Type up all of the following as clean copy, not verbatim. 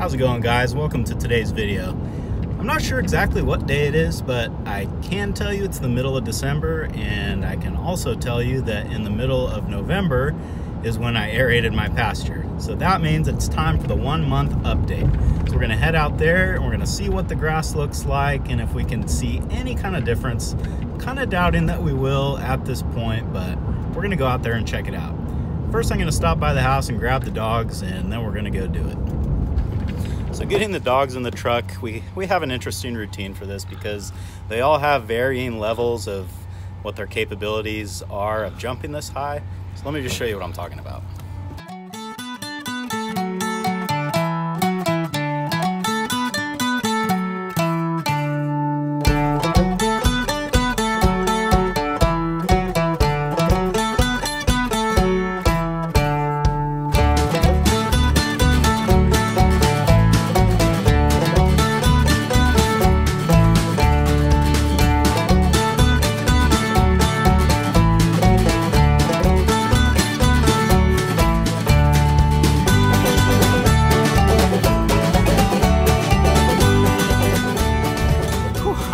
How's it going, guys? Welcome to today's video. I'm not sure exactly what day it is, but I can tell you it's the middle of December, and I can also tell you that in the middle of November is when I aerated my pasture. So that means it's time for the 1 month update. So we're gonna head out there and we're gonna see what the grass looks like and if we can see any kind of difference. Kind of doubting that we will at this point, but we're gonna go out there and check it out. First, I'm gonna stop by the house and grab the dogs, and then we're gonna go do it. So getting the dogs in the truck, we have an interesting routine for this because they all have varying levels of what their capabilities are of jumping this high. So let me just show you what I'm talking about.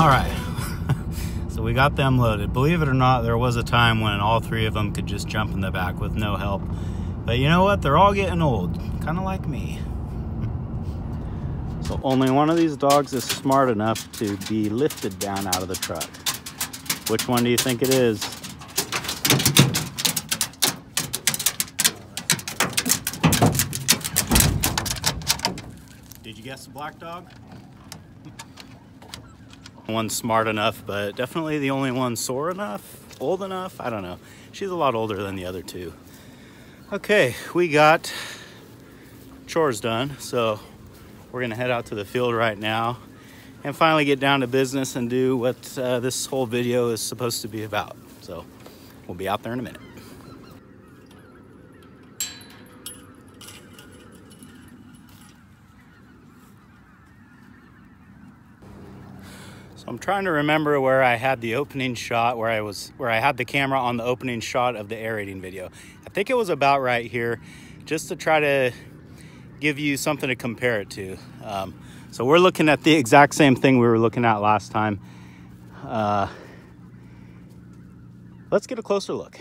All right, so we got them loaded. Believe it or not, there was a time when all three of them could just jump in the back with no help. But you know what? They're all getting old, kind of like me. So only one of these dogs is smart enough to be lifted down out of the truck. Which one do you think it is? Did you guess the black dog? One's smart enough, but definitely the only one sore enough, old enough, I don't know. She's a lot older than the other two. Okay, we got chores done, so we're gonna head out to the field right now and finally get down to business and do what this whole video is supposed to be about. So we'll be out there in a minute. I'm trying to remember where I had the opening shot, where I had the camera on the opening shot of the aerating video. I think it was about right here, just to try to give you something to compare it to. So we're looking at the exact same thing we were looking at last time. Let's get a closer look.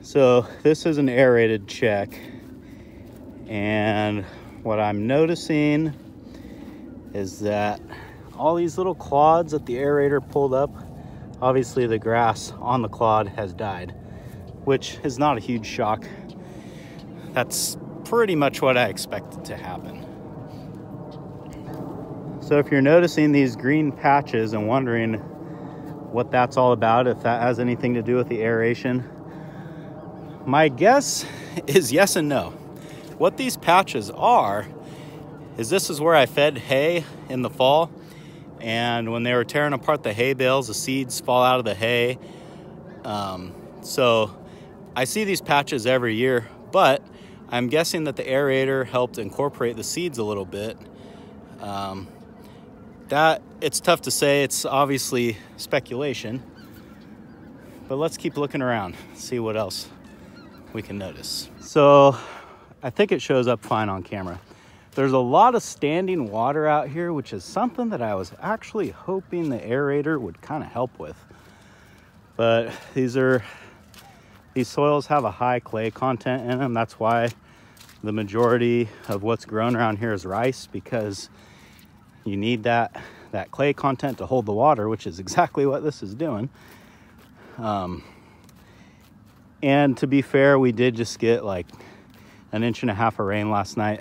So this is an aerated check, and what I'm noticing is that all these little clods that the aerator pulled up, obviously the grass on the clod has died, which is not a huge shock. That's pretty much what I expected to happen. So if you're noticing these green patches and wondering what that's all about, if that has anything to do with the aeration, my guess is yes and no. What these patches are is this is where I fed hay in the fall, and when they were tearing apart the hay bales, the seeds fall out of the hay. So I see these patches every year, but I'm guessing that the aerator helped incorporate the seeds a little bit. That it's tough to say, it's obviously speculation, but let's keep looking around, see what else we can notice. So I think it shows up fine on camera. There's a lot of standing water out here, which is something that I was actually hoping the aerator would kind of help with. But these soils have a high clay content in them. That's why the majority of what's grown around here is rice, because you need that clay content to hold the water, which is exactly what this is doing. And to be fair, we did just get like 1.5 inches of rain last night.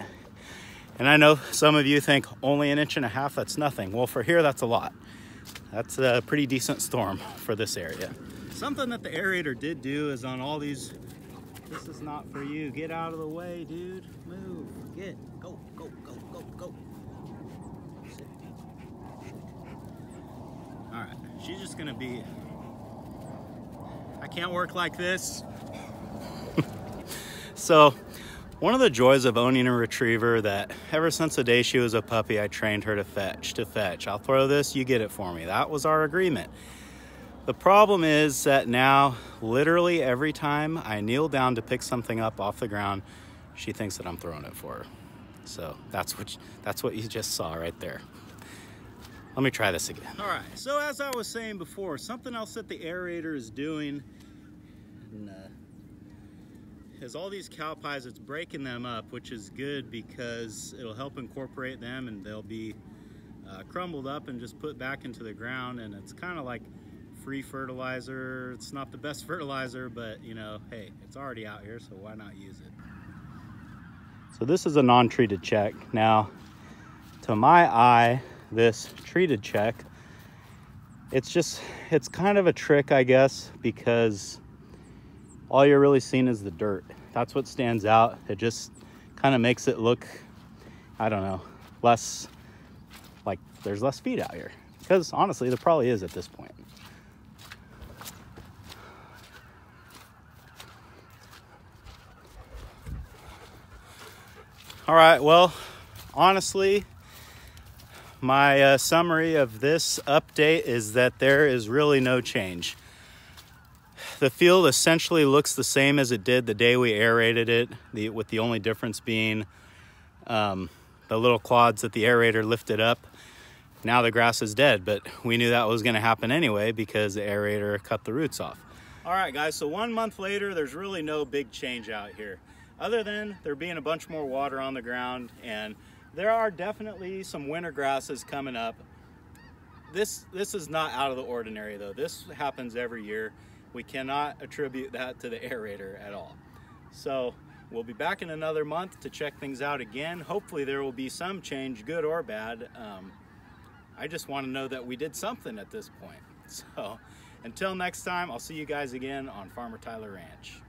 And I know some of you think only 1.5 inches, that's nothing. Well, for here, that's a lot. That's a pretty decent storm for this area. Something that the aerator did do is on all these, this is not for you. Get out of the way, dude. Move, go, go, go, go, go. All right, she's just gonna be, I can't work like this. So, one of the joys of owning a retriever that ever since the day she was a puppy, I trained her to fetch. I'll throw this, you get it for me. That was our agreement. The problem is that now, literally every time I kneel down to pick something up off the ground, she thinks that I'm throwing it for her. So that's what you just saw right there. Let me try this again. All right, so as I was saying before, something else that the aerator is doing is all these cow pies, it's breaking them up, which is good because it'll help incorporate them and they'll be crumbled up and just put back into the ground. And it's kind of like free fertilizer. It's not the best fertilizer, but you know, hey, it's already out here, so why not use it? So this is a non-treated check. Now, to my eye, this treated check, it's kind of a trick, I guess, because all you're really seeing is the dirt. That's what stands out. It just kind of makes it look, I don't know, less, like there's less feed out here. Because honestly, there probably is at this point. All right, well, honestly, my summary of this update is that there is really no change. The field essentially looks the same as it did the day we aerated it, with the only difference being the little clods that the aerator lifted up. Now the grass is dead, but we knew that was going to happen anyway because the aerator cut the roots off. All right, guys, so 1 month later, there's really no big change out here, other than there being a bunch more water on the ground, and there are definitely some winter grasses coming up. This is not out of the ordinary, though. This happens every year. We cannot attribute that to the aerator at all. So we'll be back in another month to check things out again. Hopefully there will be some change, good or bad. I just want to know that we did something at this point. So until next time, I'll see you guys again on Farmer Tyler Ranch.